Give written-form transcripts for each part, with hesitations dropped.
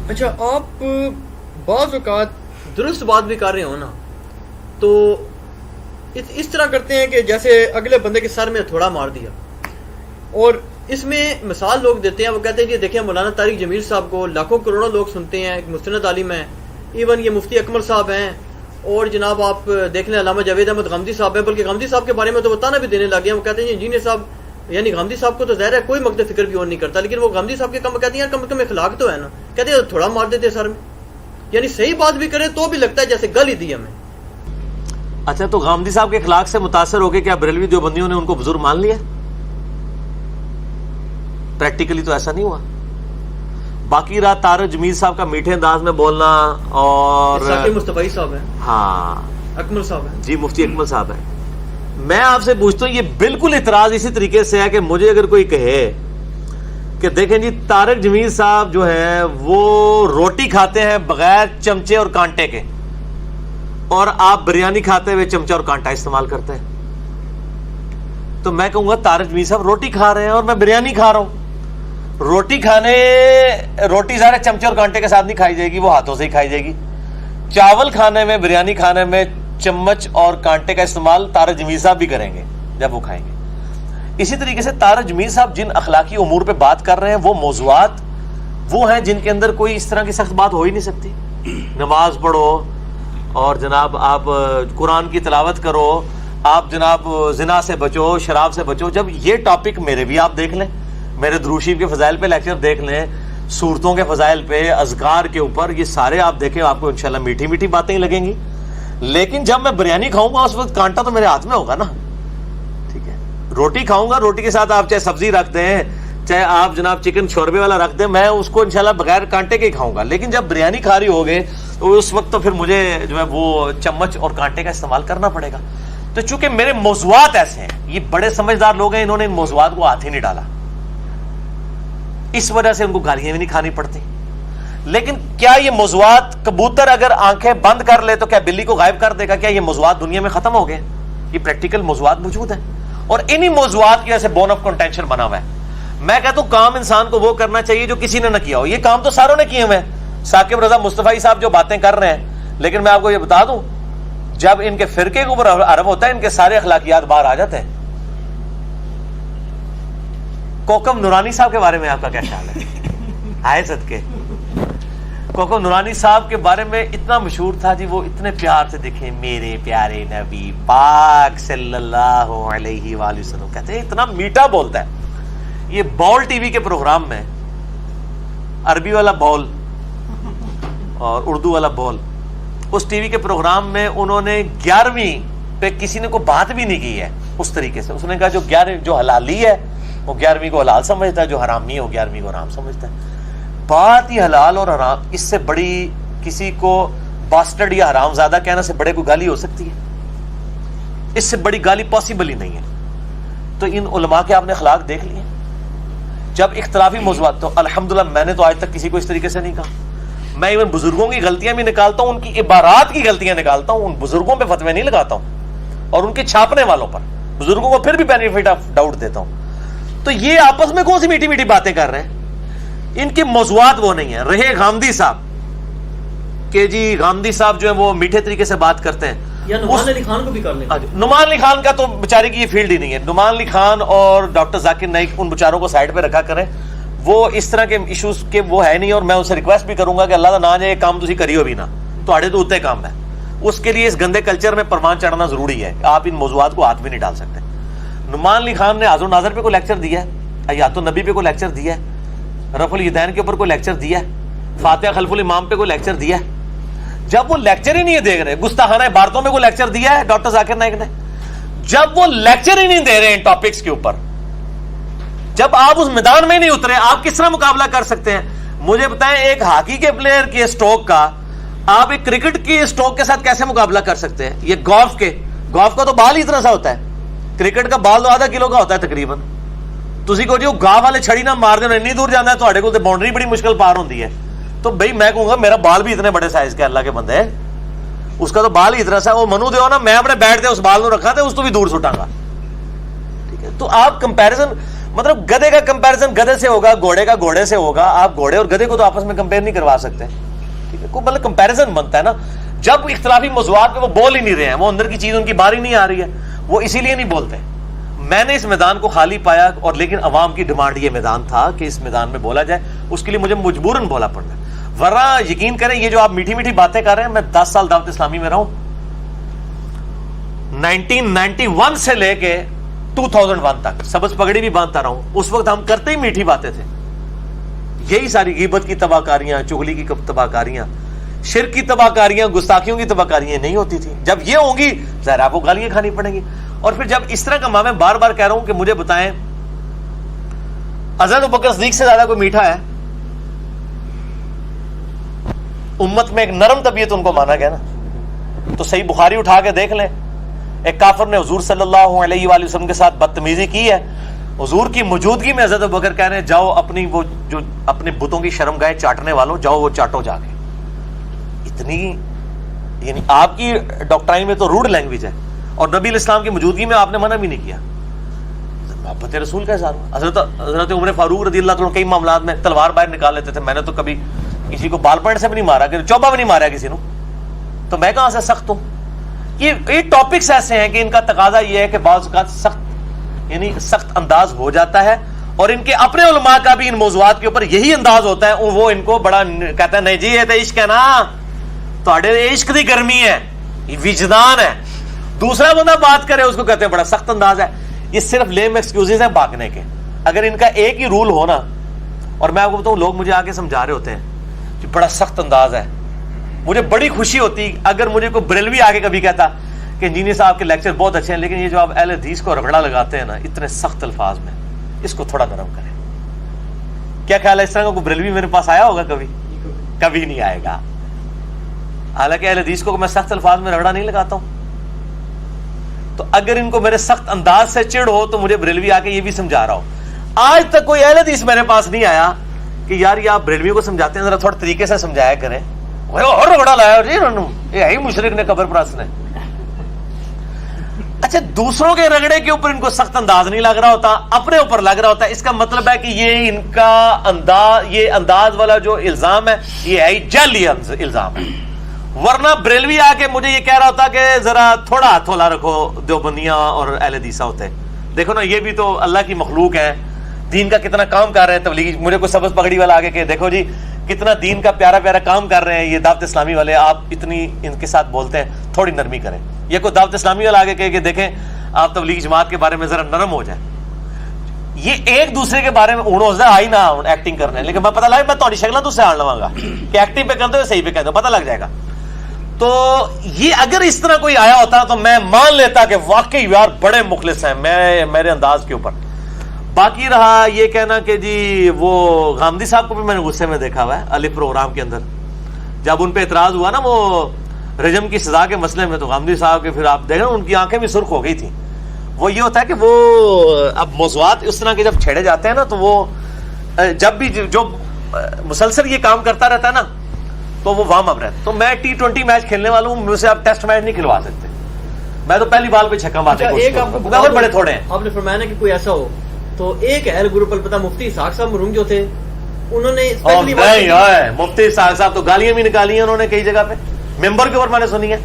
اچھا آپ بعض اوقات درست بات بھی کر رہے ہو نا تو اس طرح کرتے ہیں کہ جیسے اگلے بندے کے سر میں ہتھوڑا مار دیا، اور اس میں مثال لوگ دیتے ہیں، وہ کہتے ہیں کہ دیکھیں مولانا طارق جمیل صاحب کو لاکھوں کروڑوں لوگ سنتے ہیں، ایک مستند عالم ہیں، ایون یہ مفتی اکمل صاحب ہیں، اور جناب آپ دیکھ لیں علامہ جاوید احمد غامدی صاحب ہیں، بلکہ غامدی صاحب کے بارے میں تو بتانا بھی دینے لگے ہیں، وہ کہتے ہیں انجینئر صاحب یعنی غامدی صاحب کو تو ظاہر ہے کوئی مقد فکر بھی اور نہیں کرتا، لیکن وہ غامدی صاحب کے کم کہتے ہیں کم از کم اخلاق تو ہے نا، کہتے ہیں تھوڑا مار دیتے سر میں، یعنی صحیح بات بھی کرے تو بھی لگتا ہے جیسے گل ہی دی ہمیں۔ اچھا تو غامدی صاحب کے اخلاق سے متاثر ہو کے کیا بریلوی دیوبندیوں نے ان کو بزرگ مان لیا؟ پریکٹیکلی تو ایسا نہیں ہوا۔ باقی رات طارق جمیل صاحب کا میٹھے انداز میں بولنا اور ثاقب مصطفی صاحب ہیں، ہاں اکمل صاحب ہیں، جی مفتی اکمل صاحب ہیں، میں آپ سے پوچھتا ہوں یہ بالکل اعتراض اسی طریقے سے ہے کہ مجھے اگر کوئی کہے کہ دیکھیں جی طارق جمیل صاحب جو ہیں وہ روٹی کھاتے ہیں بغیر چمچے اور کانٹے کے، اور آپ بریانی کھاتے ہوئے چمچہ اور کانٹا استعمال کرتے ہیں، تو میں کہوں گا طارق جمیل صاحب روٹی کھا رہے ہیں اور میں بریانی کھا رہا ہوں۔ روٹی سارے چمچے اور کانٹے کے ساتھ نہیں کھائی جائے گی، وہ ہاتھوں سے ہی کھائی جائے گی۔ چاول کھانے میں، بریانی کھانے میں چمچ اور کانٹے کا استعمال طارق جمیل صاحب بھی کریں گے جب وہ کھائیں گے۔ اسی طریقے سے طارق جمیل صاحب جن اخلاقی امور پہ بات کر رہے ہیں وہ موضوعات وہ ہیں جن کے اندر کوئی اس طرح کی سخت بات ہو ہی نہیں سکتی۔ نماز پڑھو اور جناب آپ قرآن کی تلاوت کرو، آپ جناب زنا سے بچو، شراب سے بچو، جب یہ ٹاپک میرے بھی آپ دیکھ لیں، میرے درود شریف کے فضائل پہ لیکچر دیکھ لیں، صورتوں کے فضائل پہ، اذکار کے اوپر، یہ سارے آپ دیکھیں، آپ کو انشاءاللہ میٹھی میٹھی باتیں ہی لگیں گی۔ لیکن جب میں بریانی کھاؤں گا اس وقت کانٹا تو میرے ہاتھ میں ہوگا نا، ٹھیک ہے۔ روٹی کھاؤں گا، روٹی کے ساتھ آپ چاہے سبزی رکھ دیں، چاہے آپ جناب چکن شوربے والا رکھ دیں، میں اس کو انشاءاللہ بغیر کانٹے کے ہی کھاؤں گا۔ لیکن جب بریانی کھا رہی ہوگے تو اس وقت تو پھر مجھے جو ہے وہ چمچ اور کانٹے کا استعمال کرنا پڑے گا۔ تو چونکہ میرے موضوعات ایسے ہیں، یہ بڑے سمجھدار لوگ ہیں، انہوں نے ان موضوعات کو ہاتھ ہی نہیں ڈالا، اس وجہ سے ان کو گالیاں بھی نہیں کھانی پڑتی۔ لیکن کیا یہ موضوعات، کبوتر اگر آنکھیں بند کر لے تو کیا بلی کو غائب کر دے گا؟ کیا یہ موضوعات دنیا میں ختم ہو گئے؟ یہ پریکٹیکل موضوعات موجود ہیں، اور انہی موضوعات کی وجہ سے بون آف کنٹینشن بنا ہوا ہے۔ میں کہتا ہوں کام انسان کو وہ کرنا چاہیے جو کسی نے نہ کیا ہو۔ یہ کام تو ساروں نے کیے ہوئے ہیں، ثاقب رضا مصطفی صاحب جو باتیں کر رہے ہیں، لیکن میں آپ کو یہ بتا دوں جب ان کے فرقے کے اوپر عرب ہوتا ہے ان کے سارے اخلاقیات باہر آ جاتے ہیں۔ کوکم نورانی صاحب کے بارے میں آپ کا کیا خیال ہے؟ آئے صدقے کوکم نورانی صاحب کے بارے میں اتنا مشہور تھا جی، وہ اتنے پیار سے دیکھیں میرے پیارے نبی پاک صلی اللہ علیہ وآلہ وسلم، کہتے ہیں اتنا میٹھا بولتا ہے۔ یہ بال ٹی وی کے پروگرام میں عربی والا بال اور اردو والا بال، اس ٹی وی کے پروگرام میں انہوں نے 11ویں پہ کسی نے کوئی بات بھی نہیں کی ہے اس طریقے سے۔ اس نے کہا جو حلالی ہے وہ 11ویں کو حلال سمجھتا ہے، جو حرامی ہے وہ 11ویں کو حرام سمجھتا ہے۔ بات ہی حلال اور حرام، اس سے بڑی کسی کو باسٹرڈ یا حرام زیادہ کہنے سے بڑے کوئی گالی ہو سکتی ہے؟ اس سے بڑی گالی پاسبل ہی نہیں ہے۔ تو ان علماء کے آپ نے اخلاق دیکھ لیے۔ جب اختلافی موضوعات، تو الحمدللہ میں نے تو آج تک کسی کو اس طریقے سے نہیں کہا۔ میں ایون بزرگوں کی غلطیاں بھی نکالتا ہوں، ان کی عبارات کی غلطیاں نکالتا ہوں، ان بزرگوں پہ فتوے نہیں لگاتا ہوں، اور ان کے چھاپنے والوں پر بزرگوں کو پھر بھی بینیفٹ آف ڈاؤٹ دیتا ہوں۔ تو یہ آپس میں کون سی میٹھی میٹھی باتیں کر رہے ہیں؟ ان کے موضوعات وہ نہیں ہیں۔ رہے غامدی صاحب کہ جی غامدی صاحب جو ہے وہ میٹھے طریقے سے بات کرتے ہیں، یا نعمان علی خان کو بھی کر لیں۔ نعمان علی خان کا تو بیچارے کی یہ فیلڈ ہی نہیں ہے۔ نعمان علی خان اور ڈاکٹر ذاکر نائک ان بیچاروں کو سائڈ پہ رکھا کریں، وہ اس طرح کے ایشوز کے وہ ہے نہیں، اور میں اسے ریکویسٹ بھی کروں گا کہ اللہ کا نہ جائے کام تسی کریو بھی نہ، تہاڈے تو اتنے کام ہے۔ اس کے لیے اس گندے کلچر میں پروان چڑھنا ضروری ہے، آپ ان موضوعات کو ہاتھ بھی نہیں ڈال سکتے۔ نعمان علی خان نے حاضر ناظر پہ کوئی لیکچر دیا ہے، حیات النبی پہ کوئی لیکچر دیا ہے، رفع الیدین کے اوپر کوئی لیکچر دیا ہے، فاتحہ خلف الامام پہ کوئی لیکچر دیا ہے؟ جب وہ لیکچر ہی نہیں دے رہے، گستاخانہ عبارتوں میں کوئی لیکچر دیا ہے ڈاکٹر ذاکر نائک نے؟ جب وہ لیکچر ہی نہیں دے رہے ان ٹاپکس کے اوپر، جب آپ اس میدان میں نہیں اترے، آپ کس طرح مقابلہ کر سکتے ہیں؟ مجھے بتائیں ایک ہاکی کے پلیئر کے اسٹروک کا آپ ایک کرکٹ کے اسٹروک کے ساتھ کیسے مقابلہ کر سکتے ہیں؟ یہ گولف کا تو بال ہی اتنا سا ہوتا ہے، کرکٹ کا بال تو آدھا کلو کا ہوتا ہے تقریباً۔ تسی کو جو گاہ والے چھڑی نہ مار دیں اتنی دور جانا ہے، تہاڈے کول تے باؤنڈری بڑی مشکل پار ہوندی ہے۔ تو بھائی میں کہوں گا میرا بال بھی اتنے بڑے سائز کے اللہ کے بندے، اس کا تو بال ہی اتنا سا، وہ منو دیو نا میں اپنے بیٹ دے اس بال نو رکھا تے اس تو بھی دور سٹاں گا، ٹھیک ہے؟ تو آپ کمپیریزن مطلب گدھے کا کمپیریزن گدھے سے ہوگا, گھوڑے کا گھوڑے سے ہوگا. آپ گھوڑے اور گدھے کو تو آپس میں کمپیئر نہیں کروا سکتے, ٹھیک ہے, مطلب کمپیریزن بنتا ہے نا. جب اختلافی موضوعات پہ وہ بول ہی نہیں رہے ہیں, وہ اندر کی چیز ان کی باری نہیں آ رہی ہے, وہ اسی لیے نہیں بولتے. میں نے اس میدان کو خالی پایا, اور لیکن عوام کی ڈیمانڈ یہ میدان تھا کہ اس میدان میں بولا جائے, اس کے لیے مجھے مجبوراً بولا پڑنا. ورنہ یقین کریں یہ جو آپ میٹھی میٹھی باتیں کر رہے ہیں, میں 10 سال دعوت اسلامی میں رہا ہوں, 1991 سے لے کے 2001 تک سبز پگڑی بھی باندھتا رہا ہوں. اس وقت ہم کرتے ہی میٹھی باتیں تھے. یہی ساری غیبت کی تباہ کاریاں, چغلی کی تباہ کاریاں, شرک کی تباہ کاریاں, گستاخیوں کی تباہ کاریاں نہیں ہوتی تھی. جب یہ ہوں گی ظاہر آپ کو گالیاں کھانی پڑیں گی. اور پھر جب اس طرح کا میں بار بار کہہ رہا ہوں کہ مجھے بتائیں حضرت ابوبکر صدیق سے زیادہ کوئی میٹھا ہے؟ امت میں ایک نرم طبیعت ان کو مانا گیا نا. تو صحیح بخاری اٹھا کے دیکھ لیں, ایک کافر نے حضور صلی اللہ علیہ وآلہ وسلم کے ساتھ بدتمیزی کی ہے, حضور کی موجودگی میں حضرت ابوبکر کہہ رہے ہیں جاؤ اپنی وہ جو اپنے بتوں کی شرم گاہیں چاٹنے والوں, جاؤ وہ چاٹو جا کے. اتنی یعنی آپ کی ڈاکٹرائن میں تو روڈ لینگویج ہے, اور نبی الاسلام کی موجودگی میں آپ نے منع بھی نہیں کیا. محبت رسول کا اظہار. حضرت عمر فاروق رضی اللہ عنہ کئی معاملات میں تلوار باہر نکال لیتے تھے. میں نے تو کبھی کسی کو بال پوائنٹ سے بھی نہیں مارا, کہ چوبا بھی نہیں مارا کسی نے, تو میں کہاں سے سخت ہوں. یہ ٹاپکس ایسے ہیں کہ ان کا تقاضا یہ ہے کہ بعض اوقات سخت یعنی سخت انداز ہو جاتا ہے, اور ان کے اپنے علماء کا بھی ان موضوعات کے اوپر یہی انداز ہوتا ہے. وہ ان کو بڑا کہتا ہے نہیں جی یہ تو عشق ہے نا, تھوڑے عشق دی گرمی ہے, یہ وجدان ہے. دوسرا بندہ بات کرے اس کو کہتے ہیں بڑا سخت انداز ہے. یہ صرف لیم ایکسکیوزز ہیں بھاگنے کے. اگر ان کا ایک ہی رول ہونا, اور میں آپ کو بتاؤں لوگ مجھے آ کے سمجھا رہے ہوتے ہیں کہ بڑا سخت انداز ہے, مجھے بڑی خوشی ہوتی اگر مجھے کوئی بریلوی آ کے کبھی کہتا کہ انجینئر صاحب کے لیکچر بہت اچھے ہیں, لیکن یہ جو آپ اہل حدیث کو رگڑا لگاتے ہیں نا اتنے سخت الفاظ میں, اس کو تھوڑا نرم کریں. کیا خیال ہے اس طرح کا کوئی بریلوی میرے پاس آیا ہوگا؟ کبھی نہیں آئے گا. حالانکہ اہل حدیث کو میں سخت الفاظ میں رگڑا نہیں لگاتا ہوں. تو اگر ان کو میرے سخت انداز سے چڑ ہو تو مجھے بریلوی آ کے یہ بھی سمجھا رہا ہو. آج تک کوئی اہل حدیث میرے پاس نہیں آیا کہ یار یہ آپ بریلوی کو سمجھاتے ہیں ذرا تھوڑا طریقے سے سمجھایا کریں. اور رگڑا لایا جی یہ ہے مشرک نے, قبر پرست نے. اچھا دوسروں کے رگڑے کے اوپر ان کو سخت انداز نہیں لگ رہا ہوتا, اپنے اوپر لگ رہا ہوتا ہے. اس کا مطلب ہے کہ یہ ان کا انداز, یہ انداز والا جو الزام ہے یہ ہے جعلی الزام ہے. ورنہ بریلوی آ کے مجھے یہ کہہ رہا ہوتا کہ ذرا تھوڑا ہاتھ ہلا رکھو دیوبندیاں اور اہل حدیث ہوتے. دیکھو نا یہ بھی تو اللہ کی مخلوق ہے, دین کا کتنا کام کر رہے ہیں تبلیغی. مجھے کوئی سبز پگڑی والا آگے کہ دیکھو جی کتنا دین کا پیارا پیارا کام کر رہے ہیں یہ دعوت اسلامی والے, آپ اتنی ان کے ساتھ بولتے ہیں, تھوڑی نرمی کریں. یہ کوئی دعوت اسلامی والا آگے کہ دیکھیں آپ تبلیغ جماعت کے بارے میں ذرا نرم ہو جائیں. یہ ایک دوسرے کے بارے میں اڑو آئی نہ ایکٹنگ کرنے, لیکن میں پتہ لگا میں تھوڑی شکل تو سے آن لواں گا کہ ایکٹنگ پہ کرتے ہو صحیح پہ کہتے ہو, پتہ لگ جائے گا. تو یہ اگر اس طرح کوئی آیا ہوتا تو میں مان لیتا کہ واقعی یار بڑے مخلص ہیں میرے انداز کے اوپر. باقی رہا یہ کہنا کہ جی وہ غامدی صاحب کو بھی میں نے غصے میں دیکھا ہوا ہے علی پروگرام کے اندر, جب ان پہ اعتراض ہوا نا وہ رجم کی سزا کے مسئلے میں, تو غامدی صاحب کے پھر آپ دیکھیں ان کی آنکھیں بھی سرخ ہو گئی تھیں. وہ یہ ہوتا ہے کہ وہ اب موضوعات اس طرح کے جب چھیڑے جاتے ہیں نا تو وہ جب بھی جو مسلسل یہ کام کرتا رہتا ہے نا تو وہ وارم اپ رہتا ہے. تو میں T20 میچ کھیلنے والا ہوں, مجھ سے آپ ٹیسٹ میچ نہیں کھلوا سکتے. میں تو پہلی بال پہ چھکا مارنے کی کوشش کرتا ہوں, بڑے تھوڑے ہیں. آپ نے فرمایا نا کہ کوئی ایسا ہو, تو ایک اہل گروپ البتہ مفتی اسحاق صاحب مرحوم جو تھے انہوں نے مفتی اسحاق صاحب تو گالیاں بھی نکالی ہیں انہوں نے کئی جگہ پہ, ممبر کے اوپر میں نے سنی ہے.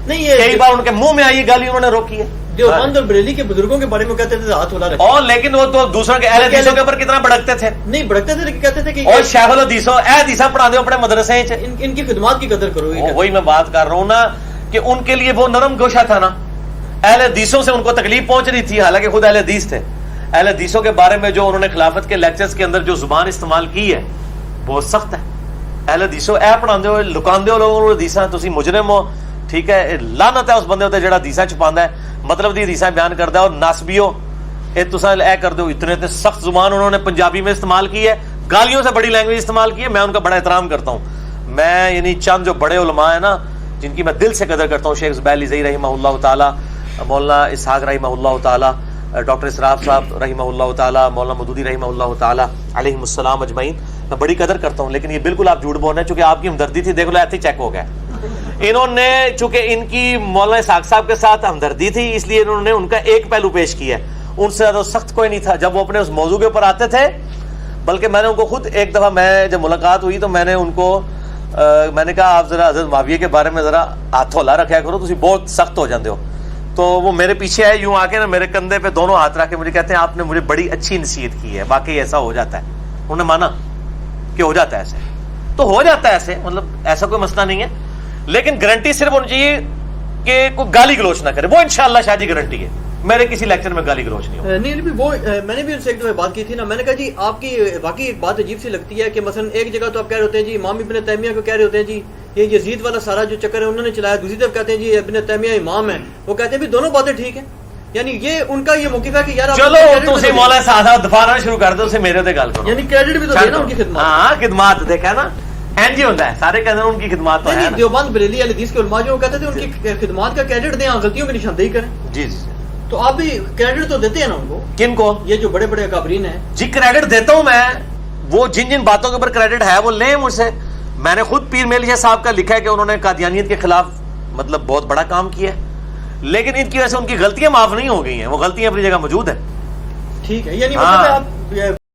نہیں یہ کئی بار ان کے منہ میں آئی گالی انہوں نے روکی ہے. دیوبند اور بریلی کے بزرگوں کے بارے میں کہتے تھے ہاتھ ہلا رکھے, اور لیکن وہ تو دوسروں کے اہل حدیثوں کے اوپر کتنا بھڑکتے تھے. نہیں بھڑکتے تھے لیکن کہتے تھے کہ اور شیخ الحدیثوں حدیثاں پڑھا دو اپنے مدرسے, ان کی خدمات کی قدر کرو. وہی میں بات کر رہا ہوں نا کہ ان کے لیے وہ نرم گوشہ تھا نا, اہل حدیثوں سے ان کو تکلیف پہنچ رہی تھی, حالانکہ خود اہل حدیث تھے. اہل حدیثوں کے بارے میں جو انہوں نے خلافت کے لیکچرز کے اندر جو زبان استعمال کی ہے بہت سخت ہے. اہل حدیثوں اے پڑھاندے ہو لکاندے ہو لوگوں حدیثاں, تسی مجرم ہو, ٹھیک ہے, لعنت ہے اس بندے تے جڑا حدیثاں چھپاندا ہے, مطلب دی حدیثاں بیان کردا ہے. اور ناسبیو اے تساں اے کردے ہو, اتنے سخت زبان انہوں نے پنجابی میں استعمال کی ہے, گالیوں سے بڑی لینگویج استعمال کی ہے. میں ان کا بڑا احترام کرتا ہوں. میں یعنی چند جو بڑے علماء ہیں نا جن کی میں دل سے قدر کرتا ہوں, شیخ زبیر علی رحمہ اللہ تعالی, مولانا اسحاق رحمہ اللہ تعالی, ڈاکٹر اسراف صاحب رحمہ اللہ تعالی, مولانا مودودی رحمہ اللہ تعالی علیہم السلام اجمعین, میں بڑی قدر کرتا ہوں. لیکن یہ بالکل آپ جھوٹ بول رہے ہیں, چونکہ آپ کی ہمدردی تھی, دیکھ لو ایتھی چیک ہو گیا. انہوں نے چونکہ ان کی مولانا اسحاق صاحب کے ساتھ ہمدردی تھی اس لیے انہوں نے ان کا ایک پہلو پیش کیا ہے, ان سے زیادہ سخت کوئی نہیں تھا جب وہ اپنے اس موضوع کے اوپر آتے تھے. بلکہ میں نے ان کو خود ایک دفعہ میں جب ملاقات ہوئی تو میں نے ان کو میں نے کہا آپ ذرا حضرت معاویہ کے بارے میں ذرا ہاتھ ہلا رکھا کرو, تسی بہت سخت ہو جاندے ہو. تو وہ میرے پیچھے آئے یوں آ کے نا میرے کندھے پہ دونوں ہاتھ رکھ کے مجھے کہتے ہیں آپ نے مجھے بڑی اچھی نصیحت کی ہے, واقعی ایسا ہو جاتا ہے. انہوں نے مانا کہ ہو جاتا ہے ایسے, تو ہو جاتا ہے ایسے, مطلب ایسا کوئی مسئلہ نہیں ہے. لیکن گارنٹی صرف ہونی چاہیے کہ کوئی گالی گلوچ نہ کرے, وہ انشاءاللہ شاید ہی گارنٹی ہے. میرے کسی لیکچر میں گالی گلوچ نہیں ہو. نہیں وہ میں نے بھی ان سے ایک دفعہ بات کی تھی نا, میں نے کہا جی آپ کی واقعی ایک بات عجیب سی لگتی ہے کہ مثلا ایک جگہ تو آپ کہہ رہے ہوتے ہیں جی امام ابن تیمیہ کو کہہ رہے ہوتے ہیں جی یہ یزید والا سارا جو چکر ہے انہوں نے چلایا, دوسری طرف کہتے ہیں جی ابن تیمیہ امام ہے, وہ کہتے ہیں بھی دونوں باتیں ٹھیک ہیں. یعنی یہ ان کا یہ موقف ہے کہ یار چلو تسی مولا صاحب دفاع شروع کر دو, میرے تے گل کرو. یعنی کریڈٹ بھی تو دینا ان کی خدمات. ہاں خدمات دیکھا نا این جی ہوتا ہے, سارے کہتے ہیں ان کی خدمات تو ہے. دیوبند بریلی اہل حدیث کے علماء جو کہتے تھے ان کی خدمات کا کریڈٹ دیں, غلطیوں کی نشاندہی کریں. جی جی تو آپ بھی کریڈٹ تو دیتے ہیں نا ان کو. کن کو؟ یہ جو بڑے بڑے اکابرین ہیں. جی کریڈٹ دیتا ہوں میں, وہ جن جن باتوں کے اوپر کریڈٹ ہے وہ لیں مجھ سے. میں نے خود پیر میل شاہ صاحب کا لکھا ہے کہ انہوں نے قادیانیت کے خلاف مطلب بہت بڑا کام کیا ہے, لیکن ان کی وجہ سے ان کی غلطیاں معاف نہیں ہو گئی ہیں, وہ غلطیاں اپنی جگہ موجود ہیں. ٹھیک ہے, یعنی مطلب آپ